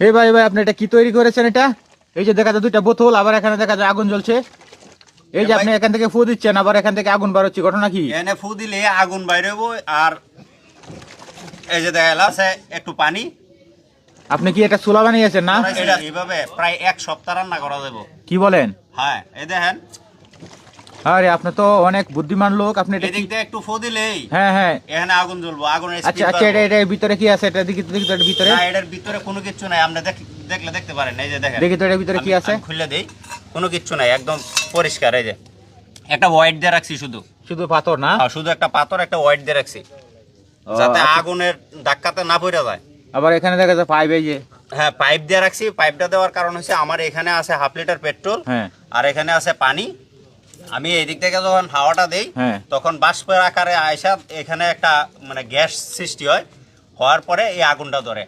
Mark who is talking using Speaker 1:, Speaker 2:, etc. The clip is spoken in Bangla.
Speaker 1: এই ভাই ভাই আপনি এটা কি তৈরি করেছেন? এটা এই যে দেখা যায় দুইটা বোতল, আবার এখানে দেখা যায় আগুন জ্বলছে। এই যে আপনি এখান থেকে ফু দিচ্ছেন, আবার এখান থেকে আগুন বার হচ্ছে, ঘটনা কি?
Speaker 2: এনে ফু দিলে আগুন বাইরে হইব। আর এই যে দেখা আছে একটু পানি।
Speaker 1: আপনি কি এটা চুলা বানিয়েছেন না?
Speaker 2: এটা এইভাবে প্রায় 1 সপ্তাহ রান্না করা যাবে।
Speaker 1: কি বলেন?
Speaker 2: হ্যাঁ, এই দেখেন
Speaker 1: আরে আপনি তো অনেক বুদ্ধিমান লোক, আপনি এটা কি?
Speaker 2: এদিক দিয়ে একটু ফু দিলেই
Speaker 1: হ্যাঁ হ্যাঁ।
Speaker 2: এখানে আগুন জ্বলবো, আগুনের
Speaker 1: আচ্ছা
Speaker 2: স্পিড
Speaker 1: আচ্ছা, এটা এটার ভিতরে কি আছে? এটা দেখি তো, দেখি তো এটার ভিতরে।
Speaker 2: না, এটার ভিতরে কোনো কিছু নাই। আপনি দেখলে দেখতে পারেন। এই যে দেখেন,
Speaker 1: দেখি তো এটার ভিতরে কি আছে।
Speaker 2: আমি খুলে দেই। কোনো কিছু নাই, একদম পরিষ্কার। এই যে একটা হোয়াইট দিয়ে রাখছি শুধু।
Speaker 1: শুধু পাথর না?
Speaker 2: আর শুধু একটা পাথর, একটা হোয়াইট দিয়ে রাখছি,
Speaker 1: ও,
Speaker 2: যাতে
Speaker 1: আচ্ছা।
Speaker 2: আগুনের ধাক্কাতে না পড়ে যায়।
Speaker 1: আবার এখানে দেখা যায় পাইপ, এই যে।
Speaker 2: হ্যাঁ, পাইপ দিয়ে রাখছি। পাইপটা দেওয়ার কারণ হচ্ছে আমার এখানে আছে 1/2 লিটার পেট্রোল,
Speaker 1: হ্যাঁ
Speaker 2: আর এখানে আছে পানি। আমি এই দিক থেকে যখন হাওয়াটা দেই,
Speaker 1: হ্যাঁ।
Speaker 2: তখন বাষ্পের আকারে আয়সা এখানে একটা মানে গ্যাস সৃষ্টি হয়। হওয়ার পরে এই আগুনটা ধরে।